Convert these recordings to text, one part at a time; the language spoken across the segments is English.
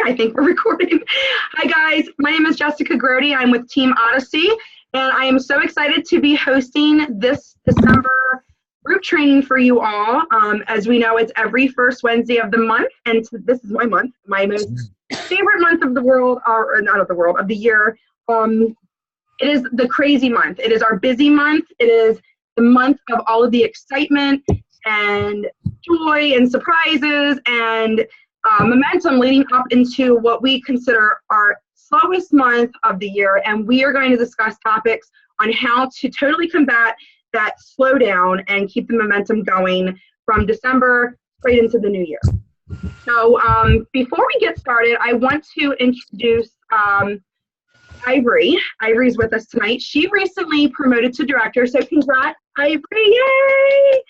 I think we're recording. Hi guys, my name is Jessica Grody. I'm with Team Odyssey, and I am so excited to be hosting this December group training for you all. As we know, it's every first Wednesday of the month, and this is my month, my most favorite month of the world, or not of the world, of the year. It is the crazy month. It is our busy month. It is the month of all of the excitement and joy and surprises and momentum leading up into what we consider our slowest month of the year. And we are going to discuss topics on how to totally combat that slowdown and keep the momentum going from December straight into the new year. So before we get started, I want to introduce Ivory. Ivory's with us tonight. She recently promoted to director, so congrats, Ivory, yay!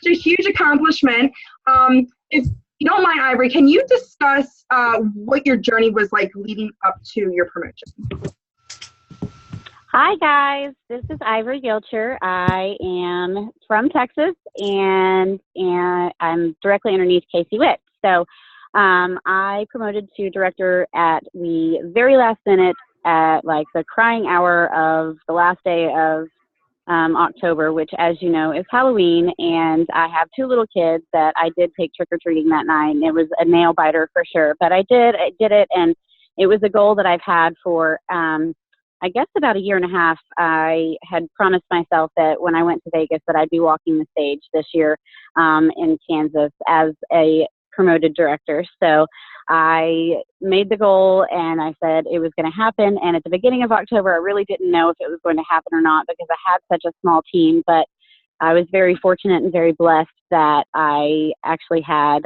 It's a huge accomplishment. If you don't mind, Ivory, can you discuss what your journey was like leading up to your promotion? Hi guys, this is Ivory Gilcher. I am from Texas and I'm directly underneath Casey Witt. So I promoted to director at the very last minute at like the crying hour of the last day of October, which, as you know, is Halloween, and I have two little kids that I did take trick-or-treating that night, and it was a nail biter for sure, but I did it, and it was a goal that I've had for, I guess, about a year and a half. I had promised myself that when I went to Vegas that I'd be walking the stage this year in Kansas as a promoted director. So I made the goal and I said it was going to happen. And at the beginning of October, I really didn't know if it was going to happen or not because I had such a small team, but I was very fortunate and very blessed that I actually had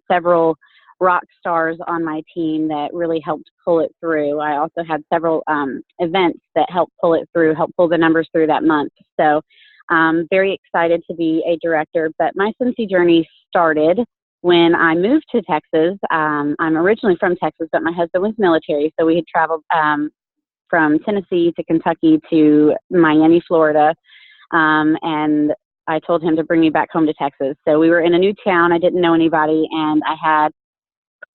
several rock stars on my team that really helped pull it through. I also had several events that helped pull it through, helped pull the numbers through that month. So very excited to be a director, but my Cincy journey started when I moved to Texas. I'm originally from Texas, but my husband was military, so we had traveled from Tennessee to Kentucky to Miami, Florida, and I told him to bring me back home to Texas. So we were in a new town. I didn't know anybody, and I had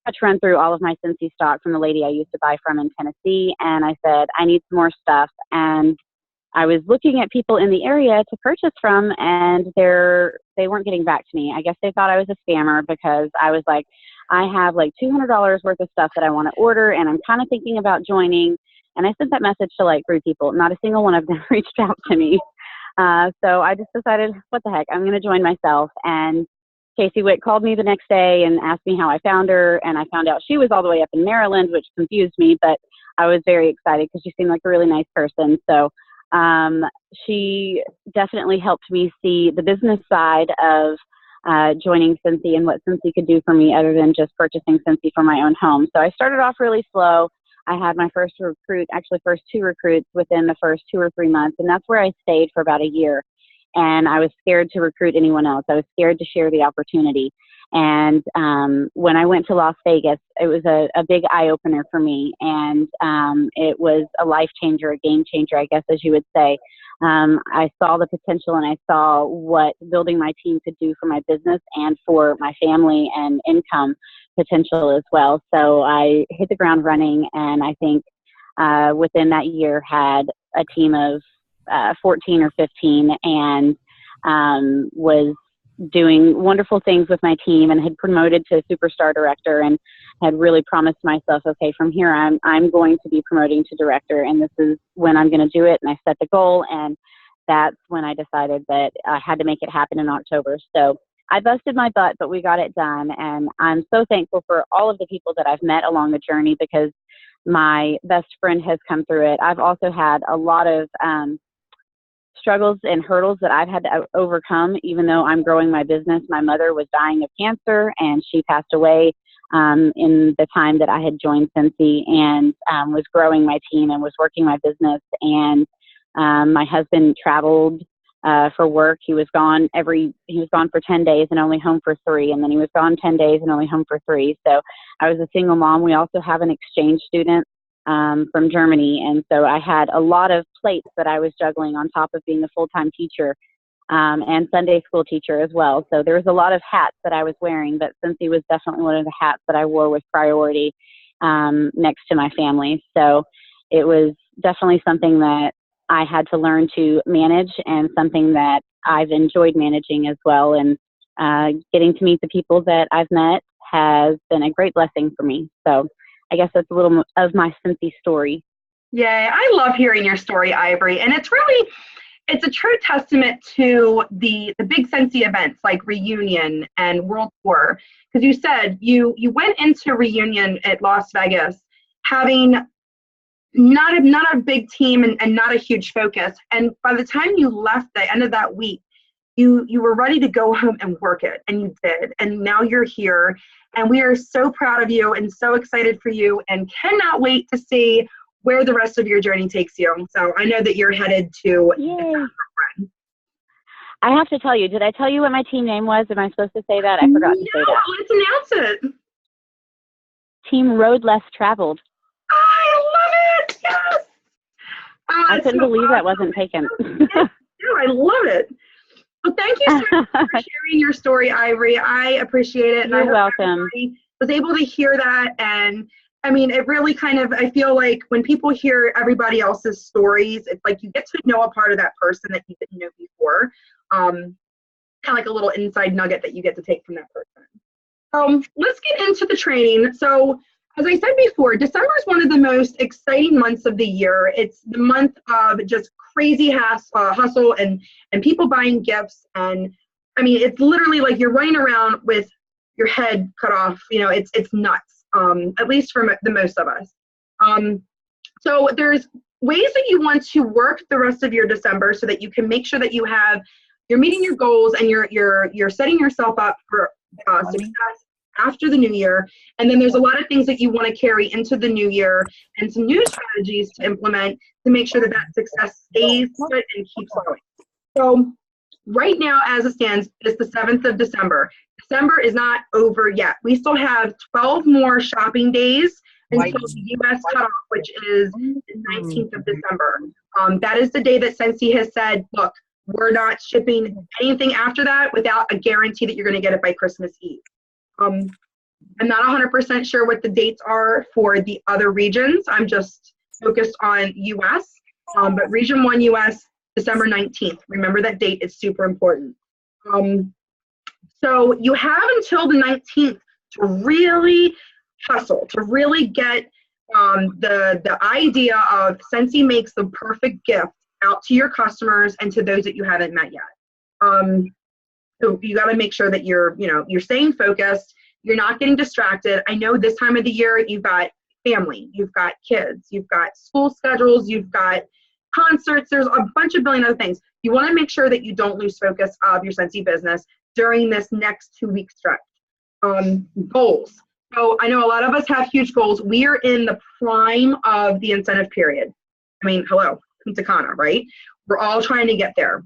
to run through all of my Cincy stock from the lady I used to buy from in Tennessee, and I said, I need some more stuff. And I was looking at people in the area to purchase from, and they weren't getting back to me. I guess they thought I was a scammer because I was like, I have like $200 worth of stuff that I want to order, and I'm kind of thinking about joining. And I sent that message to like 3 people. Not a single one of them reached out to me. So I just decided, what the heck, I'm going to join myself. And Casey Witt called me the next day and asked me how I found her, and I found out she was all the way up in Maryland, which confused me, but I was very excited because she seemed like a really nice person. So she definitely helped me see the business side of joining Cincy and what Cincy could do for me other than just purchasing Cincy for my own home. So I started off really slow. I had my first recruit, actually first 2 recruits within the first 2 or 3 months, and that's where I stayed for about a year. And I was scared to recruit anyone else. I was scared to share the opportunity. And when I went to Las Vegas, it was a big eye-opener for me. And it was a life changer, a game changer, I guess, as you would say. I saw the potential and I saw what building my team could do for my business and for my family and income potential as well. So I hit the ground running, and I think within that year had a team of 14 or 15 and was doing wonderful things with my team and had promoted to superstar director and had really promised myself, okay, from here I'm going to be promoting to director, and this is when I'm going to do it. And I set the goal, and that's when I decided that I had to make it happen in October. So I busted my butt, but we got it done. And I'm so thankful for all of the people that I've met along the journey because my best friend has come through it. I've also had a lot of struggles and hurdles that I've had to overcome, even though I'm growing my business. My mother was dying of cancer, and she passed away in the time that I had joined Cincy and was growing my team and was working my business. And my husband traveled for work. He was gone for 10 days and only home for 3. And then he was gone 10 days and only home for 3. So I was a single mom. We also have an exchange student from Germany. And so I had a lot of plates that I was juggling on top of being a full-time teacher and Sunday school teacher as well. So there was a lot of hats that I was wearing, but Cincy was definitely one of the hats that I wore with priority. next to my family. So it was definitely something that I had to learn to manage, and something that I've enjoyed managing as well. And getting to meet the people that I've met has been a great blessing for me. So I guess that's a little of my Scentsy story. Yeah, I love hearing your story, Ivory. And it's a true testament to the big Scentsy events like Reunion and World Tour. Because you said you went into Reunion at Las Vegas having not a big team and not a huge focus. And by the time you left the end of that week, you were ready to go home and work it, and you did. And now you're here, and we are so proud of you and so excited for you, and cannot wait to see where the rest of your journey takes you. So I know that you're headed to. Yay. I have to tell you, did I tell you what my team name was? Am I supposed to say that? I forgot to say that. Let's announce it. Team Road Less Traveled. I love it. Yes. I couldn't believe that wasn't taken. I love it. Well, thank you so much for sharing your story, Ivory. I appreciate it. You're welcome. I was able to hear that. And I mean, it really kind of, I feel like when people hear everybody else's stories, it's like you get to know a part of that person that you didn't know before. Kind of like a little inside nugget that you get to take from that person. Let's get into the training. So as I said before, December is one of the most exciting months of the year. It's the month of just crazy hustle and people buying gifts. And I mean, it's literally like you're running around with your head cut off. You know, it's nuts, at least for the most of us. So there's ways that you want to work the rest of your December so that you can make sure that you're meeting your goals and you're setting yourself up for success after the new year. And then there's a lot of things that you want to carry into the new year and some new strategies to implement to make sure that success stays good and keeps going. So right now, as it stands, it's the 7th of December. December is not over yet. We still have 12 more shopping days until the U.S. cutoff, which is the 19th of December. That is the day that Scentsy has said, look, we're not shipping anything after that without a guarantee that you're going to get it by Christmas Eve. I'm not 100% sure what the dates are for the other regions. I'm just focused on U.S. But Region 1 U.S., December 19th. Remember that date is super important. So you have until the 19th to really hustle, to really get the idea of Scentsy makes the perfect gift out to your customers and to those that you haven't met yet. So you got to make sure that you're staying focused. You're not getting distracted. I know this time of the year, you've got family, you've got kids, you've got school schedules, you've got concerts. There's a bunch of billion other things. You want to make sure that you don't lose focus of your Scentsy business during this next 2-week stretch. Goals. So I know a lot of us have huge goals. We are in the prime of the incentive period. I mean, hello, Punta Cana, right? We're all trying to get there.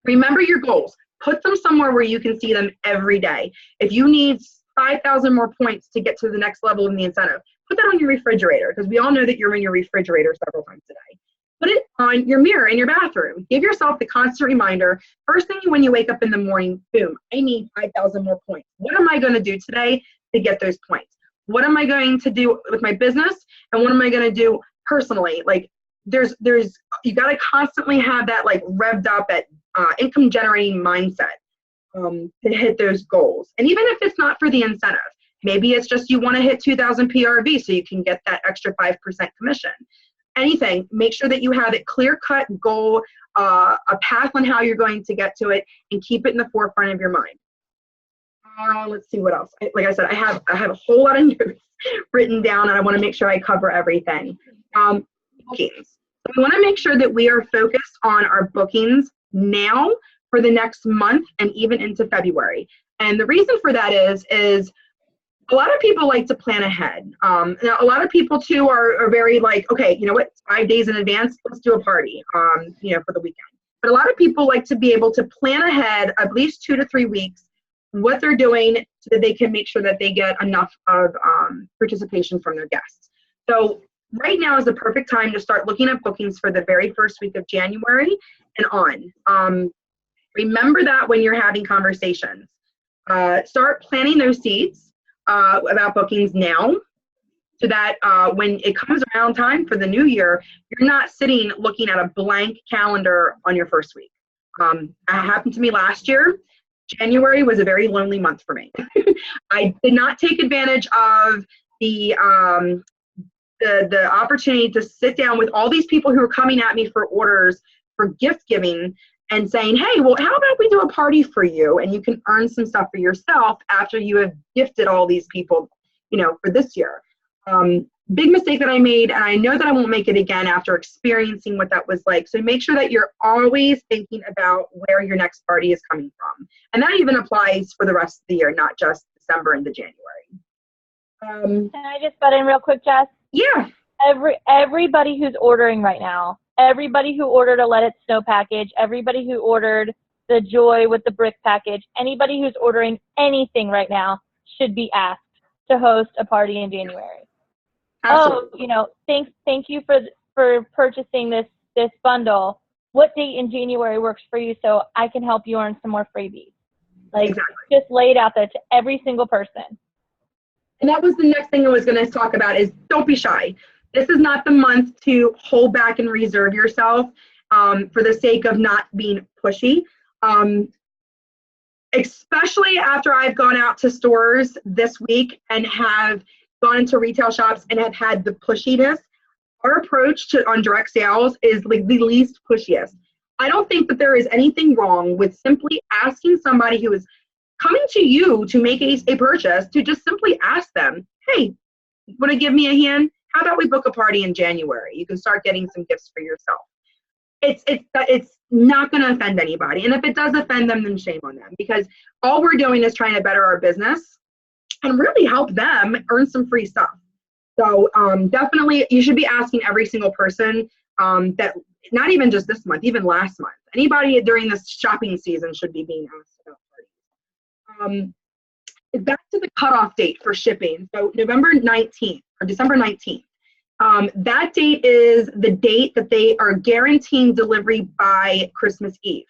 Remember your goals. Put them somewhere where you can see them every day. If you need 5,000 more points to get to the next level in the incentive, put that on your refrigerator, because we all know that you're in your refrigerator several times a day. Put it on your mirror in your bathroom. Give yourself the constant reminder. First thing when you wake up in the morning, boom, I need 5,000 more points. What am I going to do today to get those points? What am I going to do with my business? And what am I going to do personally? Like you got to constantly have that like revved up at income generating mindset to hit those goals. And even if it's not for the incentive, maybe it's just you want to hit 2,000 PRV so you can get that extra 5% commission. Anything, make sure that you have a clear-cut goal, a path on how you're going to get to it, and keep it in the forefront of your mind. Let's see what else. Like I said, I have a whole lot of notes written down, and I want to make sure I cover everything. Bookings. So we want to make sure that we are focused on our bookings now for the next month and even into February. And the reason for that is a lot of people like to plan ahead. Now a lot of people too are very like, okay, you know what, 5 days in advance, let's do a party, for the weekend. But a lot of people like to be able to plan ahead at least 2 to 3 weeks what they're doing so that they can make sure that they get enough of participation from their guests. So right now is the perfect time to start looking at bookings for the very first week of January and on. Remember that when you're having conversations. Start planting those seeds about bookings now so that when it comes around time for the new year, you're not sitting looking at a blank calendar on your first week. It happened to me last year. January was a very lonely month for me. I did not take advantage of the opportunity to sit down with all these people who were coming at me for orders for gift giving and saying, hey, well, how about we do a party for you and you can earn some stuff for yourself after you have gifted all these people, for this year. Big mistake that I made, and I know that I won't make it again after experiencing what that was like. So make sure that you're always thinking about where your next party is coming from. And that even applies for the rest of the year, not just December into January. Can I just butt in real quick, Jess? Yeah. Everybody who's ordering right now, everybody who ordered a Let It Snow package, everybody who ordered the Joy with the Brick package, anybody who's ordering anything right now should be asked to host a party in January. Absolutely. Oh, thank you for purchasing this bundle. What date in January works for you so I can help you earn some more freebies? Exactly. Just lay it out there to every single person. And that was the next thing I was going to talk about is don't be shy. This is not the month to hold back and reserve yourself for the sake of not being pushy. Especially after I've gone out to stores this week and have gone into retail shops and have had the pushiness. Our approach on direct sales is like the least pushiest. I don't think that there is anything wrong with simply asking somebody who is coming to you to make a purchase to just simply ask them, hey, want to give me a hand? How about we book a party in January? You can start getting some gifts for yourself. It's not going to offend anybody. And if it does offend them, then shame on them, because all we're doing is trying to better our business and really help them earn some free stuff. So definitely you should be asking every single person that, not even just this month, even last month, anybody during this shopping season should be being asked about parties. Back to the cutoff date for shipping. So November 19th or December 19th. That date is the date that they are guaranteeing delivery by Christmas Eve.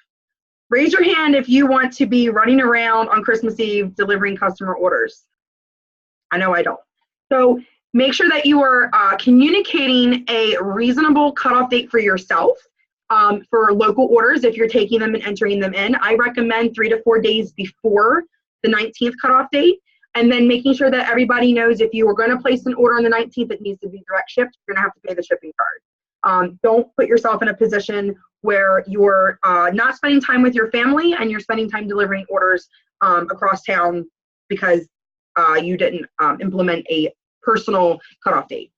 Raise your hand if you want to be running around on Christmas Eve delivering customer orders. I know I don't. So make sure that you are communicating a reasonable cutoff date for yourself for local orders if you're taking them and entering them in. I recommend 3 to 4 days before the 19th cutoff date, and then making sure that everybody knows if you were going to place an order on the 19th, it needs to be direct shipped. You're going to have to pay the shipping card. Don't put yourself in a position where you're not spending time with your family and you're spending time delivering orders across town because you didn't implement a personal cutoff date.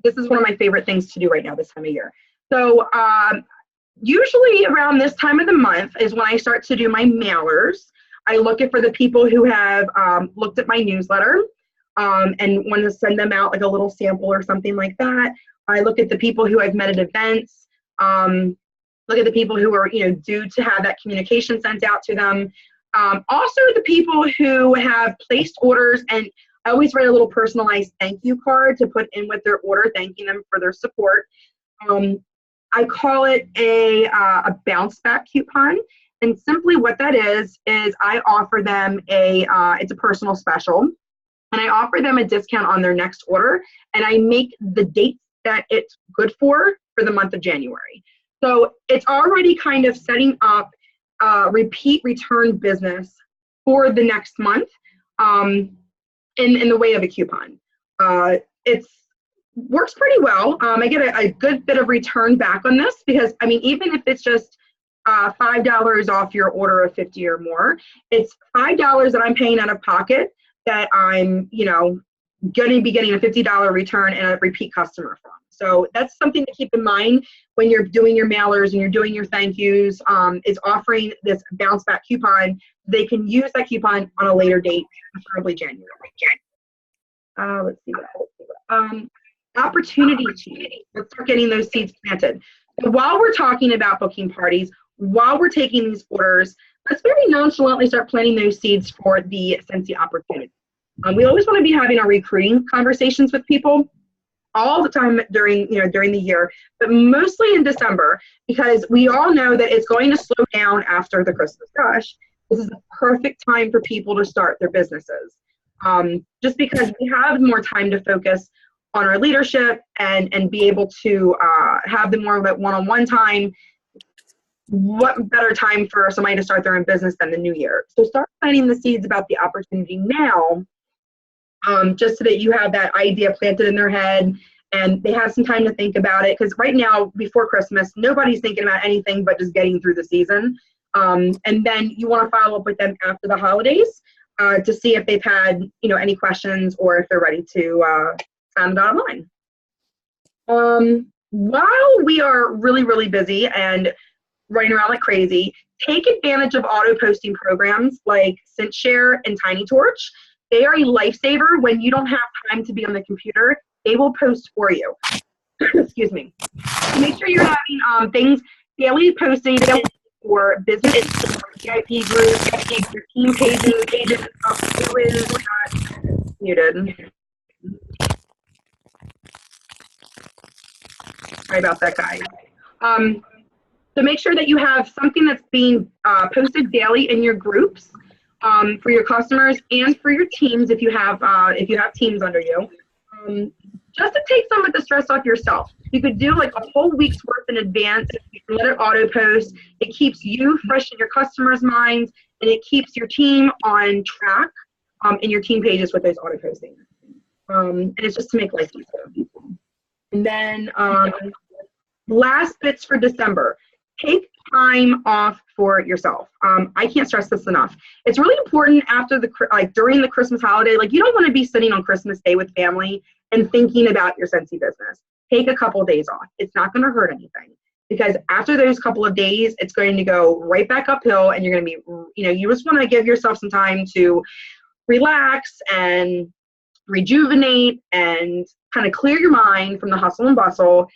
This is one of my favorite things to do right now this time of year. So usually around this time of the month is when I start to do my mailers. I look for the people who have looked at my newsletter and want to send them out like a little sample or something like that. I look at the people who I've met at events. Look at the people who are due to have that communication sent out to them. Also the people who have placed orders, and I always write a little personalized thank you card to put in with their order, thanking them for their support. I call it a bounce back coupon. And simply what that is I offer them it's a personal special, and I offer them a discount on their next order, and I make the dates that it's good for the month of January. So it's already kind of setting up repeat return business for the next month in the way of a coupon. It's works pretty well. I get a good bit of return back on this because, even if it's just $5 off your order of 50 or more, it's $5 that I'm paying out of pocket that I'm, going to be getting a $50 return and a repeat customer from. So that's something to keep in mind when you're doing your mailers and you're doing your thank yous, is offering this bounce back coupon. They can use that coupon on a later date, preferably January. Let's see what opportunity seeds. Let's start getting those seeds planted. So while we're talking about booking parties, while we're taking these orders, let's very nonchalantly start planting those seeds for the Scentsy opportunity. We always want to be having our recruiting conversations with people all the time during the year, but mostly in December, because we all know that it's going to slow down after the Christmas rush. this is the perfect time for people to start their businesses. Just because we have more time to focus on our leadership and be able to have the more of that one-on-one time. What better time for somebody to start their own business than the new year? So start planting the seeds about the opportunity now, just so that you have that idea planted in their head and they have some time to think about it. Because right now, before Christmas, nobody's thinking about anything but just getting through the season. And then you want to follow up with them after the holidays to see if they've had, any questions or if they're ready to sign the dotted line. While we are really, really busy and running around like crazy, take advantage of auto posting programs like ScentShare and TinyTorch. They are a lifesaver when you don't have time to be on the computer. They will post for you. Excuse me. Make sure you're having things daily posted for business, for VIP groups, your team pages, who is muted. Sorry about that, guys. So make sure that you have something that's being posted daily in your groups for your customers and for your teams if you have teams under you. Just to take some of the stress off yourself. You could do like a whole week's worth in advance. You can let it auto post. It keeps you fresh in your customers' minds, and it keeps your team on track in your team pages with those auto postings. And it's just to make life easier. And then last bits for December. Take time off for yourself. I can't stress this enough. It's really important during the Christmas holiday. Like, you don't want to be sitting on Christmas Day with family and thinking about your Scentsy business. Take a couple of days off. It's not going to hurt anything, because after those couple of days, it's going to go right back uphill, and you're going to be, you just want to give yourself some time to relax and rejuvenate and kind of clear your mind from the hustle and bustle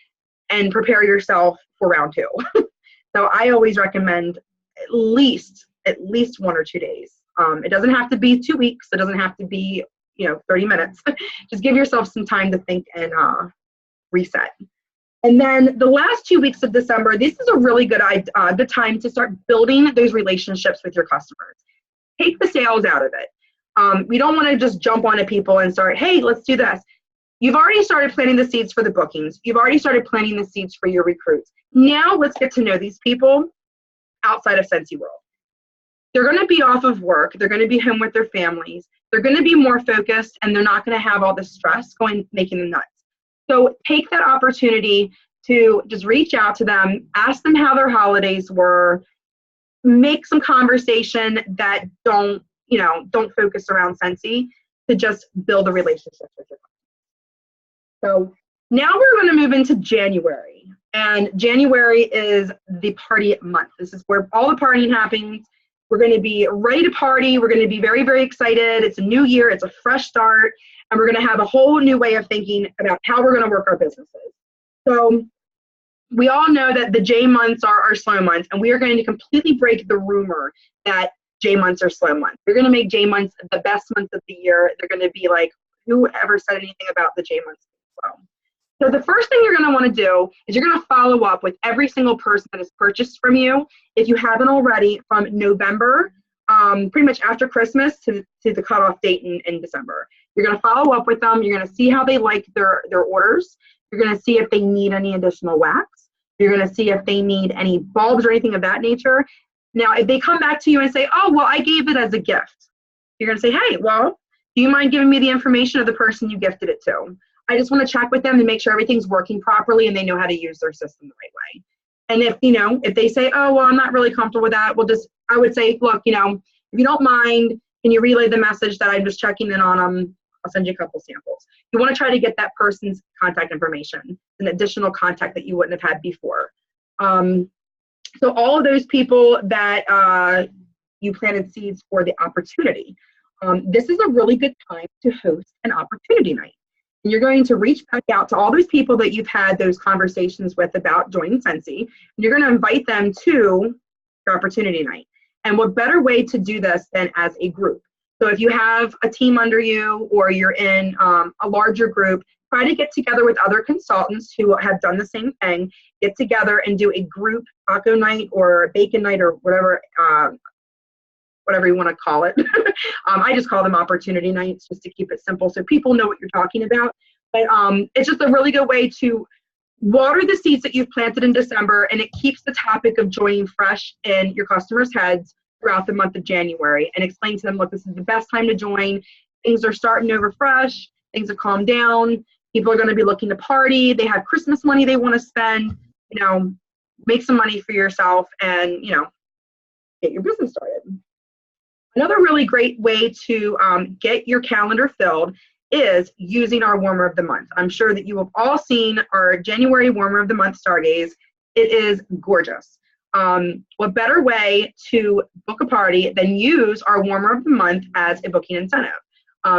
and prepare yourself for round two. So I always recommend at least 1 or 2 days. It doesn't have to be 2 weeks. It doesn't have to be 30 minutes. Just give yourself some time to think and reset. And then the last 2 weeks of December, this is a really good time to start building those relationships with your customers. Take the sales out of it. We don't want to just jump onto people and start, hey, let's do this. You've already started planting the seeds for the bookings. You've already started planting the seeds for your recruits. Now let's get to know these people outside of Scentsy World. They're going to be off of work. They're going to be home with their families. They're going to be more focused, and they're not going to have all the stress making them nuts. So take that opportunity to just reach out to them, ask them how their holidays were, make some conversation that don't focus around Scentsy, to just build a relationship with your customers. So now we're going to move into January, and January is the party month. This is where all the partying happens. We're going to be ready to party. We're going to be very, very excited. It's a new year. It's a fresh start. And we're going to have a whole new way of thinking about how we're going to work our businesses. So we all know that the J months are our slow months, and we are going to completely break the rumor that J months are slow months. We're going to make J months the best months of the year. They're going to be like, whoever said anything about the J months being slow? So the first thing you're going to want to do is you're going to follow up with every single person that has purchased from you, if you haven't already, from November, pretty much after Christmas to the cutoff date in December. You're going to follow up with them. You're going to see how they like their orders. You're going to see if they need any additional wax. You're going to see if they need any bulbs or anything of that nature. Now, if they come back to you and say, oh, well, I gave it as a gift, you're going to say, hey, well, do you mind giving me the information of the person you gifted it to? I just want to check with them to make sure everything's working properly and they know how to use their system the right way. And if they say, oh, well, I'm not really comfortable with that, I would say, look, if you don't mind, can you relay the message that I'm just checking in on them? I'll send you a couple samples. You want to try to get that person's contact information, an additional contact that you wouldn't have had before. So all of those people that you planted seeds for the opportunity, this is a really good time to host an opportunity night. And you're going to reach back out to all those people that you've had those conversations with about joining Scentsy, and you're going to invite them to your opportunity night. And what better way to do this than as a group? So if you have a team under you or you're in a larger group, try to get together with other consultants who have done the same thing, get together and do a group taco night or bacon night or whatever whatever you want to call it. I just call them opportunity nights just to keep it simple so people know what you're talking about. But it's just a really good way to water the seeds that you've planted in December, and it keeps the topic of joining fresh in your customers' heads throughout the month of January, and explain to them, look, this is the best time to join. Things are starting to refresh. Things have calmed down. People are going to be looking to party. They have Christmas money they want to spend. Make some money for yourself and, get your business started. Another really great way to get your calendar filled is using our warmer of the month. I'm sure that you have all seen our January warmer of the month stargaze. It is gorgeous. What better way to book a party than use our warmer of the month as a booking incentive?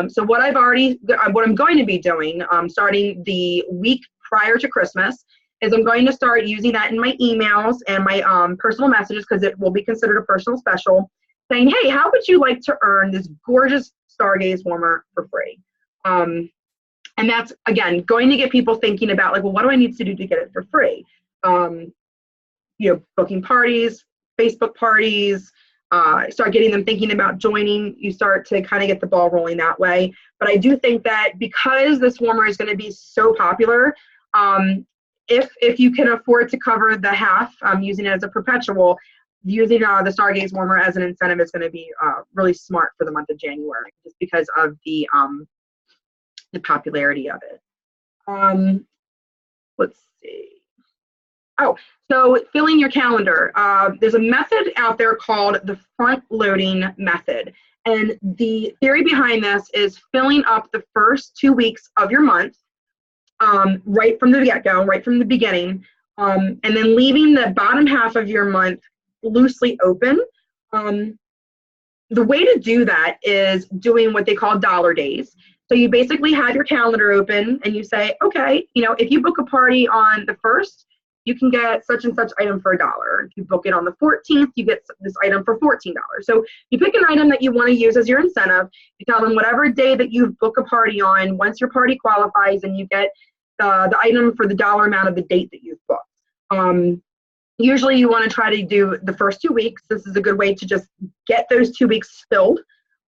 So what I'm going to be doing, starting the week prior to Christmas, is I'm going to start using that in my emails and my personal messages, because it will be considered a personal special, saying, hey, how would you like to earn this gorgeous stargaze warmer for free? And that's, again, going to get people thinking about, like, well, what do I need to do to get it for free? Booking parties, Facebook parties, start getting them thinking about joining. You start to kind of get the ball rolling that way. But I do think that because this warmer is going to be so popular, if you can afford to cover the half, using it as a perpetual, using the stargaze warmer as an incentive is going to be really smart for the month of January, just because of the popularity of it. Let's see. Oh, so filling your calendar. There's a method out there called the front-loading method. And the theory behind this is filling up the first 2 weeks of your month right from the get-go, right from the beginning, and then leaving the bottom half of your month loosely open. The way to do that is doing what they call dollar days. So you basically have your calendar open and you say, okay, if you book a party on the 1st, you can get such and such item for $1. If you book it on the 14th, you get this item for $14. So you pick an item that you want to use as your incentive. You tell them whatever day that you book a party on, once your party qualifies, and you get the item for the dollar amount of the date that you've booked. Usually you want to try to do the first 2 weeks. This is a good way to just get those 2 weeks filled.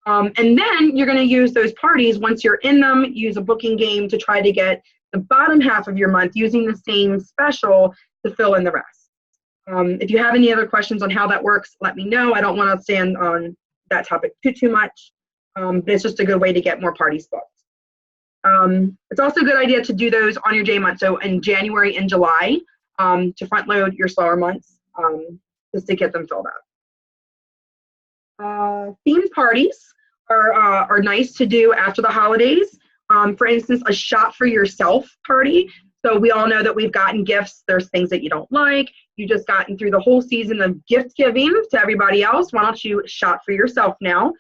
And then you're going to use those parties, once you're in them, use a booking game to try to get the bottom half of your month using the same special to fill in the rest. If you have any other questions on how that works, let me know. I don't want to stand on that topic too much, but it's just a good way to get more parties booked. It's also a good idea to do those on your J month, so in January and July, to front load your slower months, just to get them filled up. Themed parties are nice to do after the holidays. For instance, a shop for yourself party. So we all know that we've gotten gifts. There's things that you don't like. You just gotten through the whole season of gift giving to everybody else. Why don't you shop for yourself now?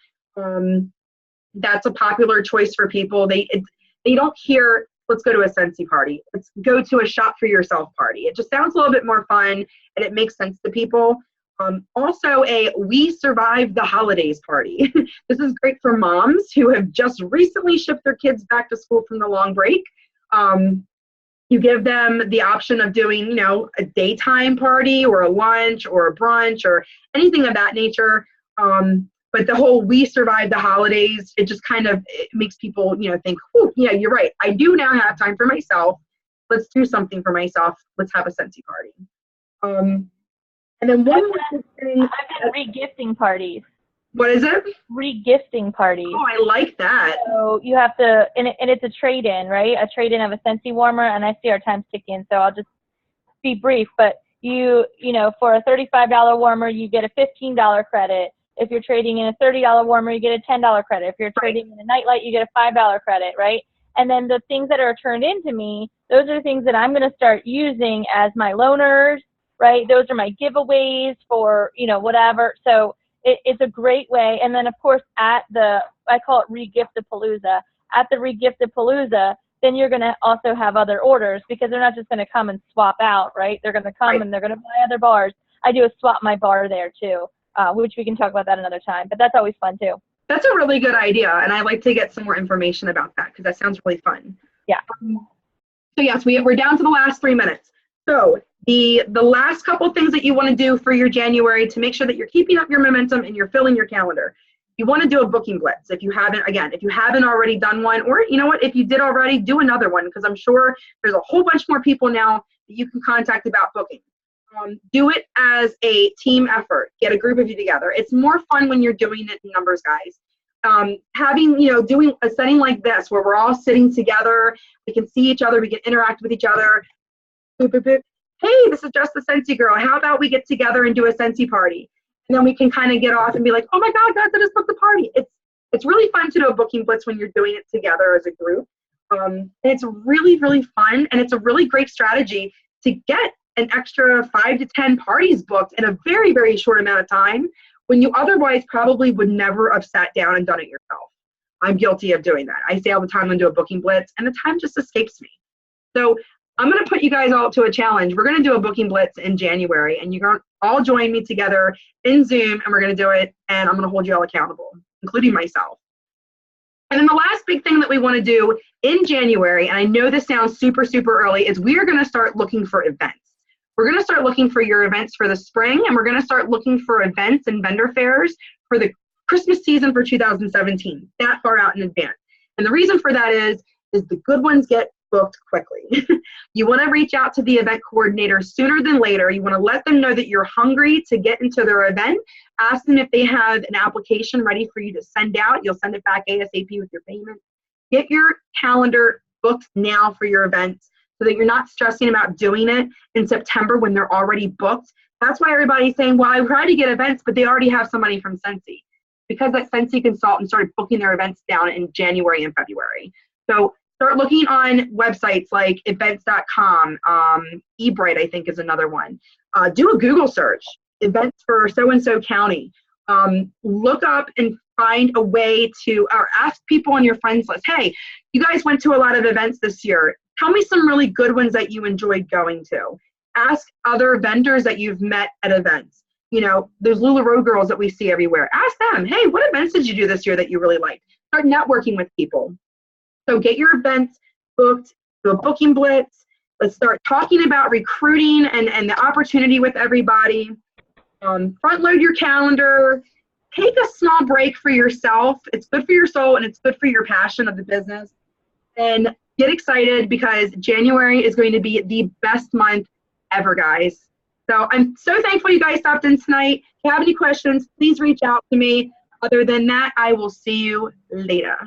That's a popular choice for people. They don't hear, let's go to a Scentsy party. Let's go to a shop for yourself party. It just sounds a little bit more fun, and it makes sense to people. Also, a We Survived the Holidays party. This is great for moms who have just recently shipped their kids back to school from the long break. You give them the option of doing, a daytime party or a lunch or a brunch or anything of that nature. But the whole We Survived the Holidays, it just kind of makes people, think, oh, yeah, you're right. I do now have time for myself. Let's do something for myself. Let's have a Scentsy party. And then one more thing. I've done re-gifting parties. What is it? Re-gifting parties. Oh, I like that. So you have to, and it's a trade-in, right? A trade-in of a Scentsy warmer, and I see our time's ticking, so I'll just be brief. But for a $35 warmer, you get a $15 credit. If you're trading in a $30 warmer, you get a $10 credit. If you're trading in a nightlight, you get a $5 credit, right? And then the things that are turned into me, those are the things that I'm going to start using as my loaners, right? Those are my giveaways for, whatever. So it's a great way. And then, of course, I call it Re-Gift-A-Palooza. At the Re-Gift-A-Palooza, then you're going to also have other orders, because they're not just going to come and swap out, right? They're going to come and they're going to buy other bars. I do a swap my bar there, too, which we can talk about that another time. But that's always fun, too. That's a really good idea, and I'd like to get some more information about that, because that sounds really fun. Yeah. So yes, we're down to the last 3 minutes. So The last couple things that you want to do for your January to make sure that you're keeping up your momentum and you're filling your calendar. You want to do a booking blitz. If you haven't already done one, or you know what, if you did already, do another one, because I'm sure there's a whole bunch more people now that you can contact about booking. Do it as a team effort. Get a group of you together. It's more fun when you're doing it in numbers, guys. Doing a setting like this where we're all sitting together, we can see each other, we can interact with each other. Boop, boop, boop. Hey, this is just the Scentsy girl. How about we get together and do a Scentsy party? And then we can kind of get off and be like, oh my God, guys, I just booked the party. It's really fun to do a booking blitz when you're doing it together as a group. And it's really, really fun, and it's a really great strategy to get an extra 5 to 10 parties booked in a very, very short amount of time when you otherwise probably would never have sat down and done it yourself. I'm guilty of doing that. I say all the time I'm going to do a booking blitz, and the time just escapes me. So I'm going to put you guys all to a challenge. We're going to do a booking blitz in January, and you're going to all join me together in Zoom, and we're going to do it, and I'm going to hold you all accountable, including myself. And then the last big thing that we want to do in January, and I know this sounds super, super early, is we are going to start looking for events. We're going to start looking for your events for the spring, and we're going to start looking for events and vendor fairs for the Christmas season for 2017, that far out in advance. And the reason for that is the good ones get booked quickly. You want to reach out to the event coordinator sooner than later. You want to let them know that you're hungry to get into their event. Ask them if they have an application ready for you to send out. You'll send it back ASAP with your payment. Get your calendar booked now for your events so that you're not stressing about doing it in September when they're already booked. That's why everybody's saying, well, I tried to get events, but they already have somebody from Scentsy, because that Scentsy consultant started booking their events down in January and February. So start looking on websites like events.com, eBrite, I think, is another one. Do a Google search, events for so-and-so county. Look up and find a way to, or ask people on your friends list, hey, you guys went to a lot of events this year. Tell me some really good ones that you enjoyed going to. Ask other vendors that you've met at events. You know, there's LuLaRoe girls that we see everywhere. Ask them, hey, what events did you do this year that you really liked? Start networking with people. So get your events booked, do a booking blitz. Let's start talking about recruiting and the opportunity with everybody. Front load your calendar. Take a small break for yourself. It's good for your soul, and it's good for your passion of the business. And get excited, because January is going to be the best month ever, guys. So I'm so thankful you guys stopped in tonight. If you have any questions, please reach out to me. Other than that, I will see you later.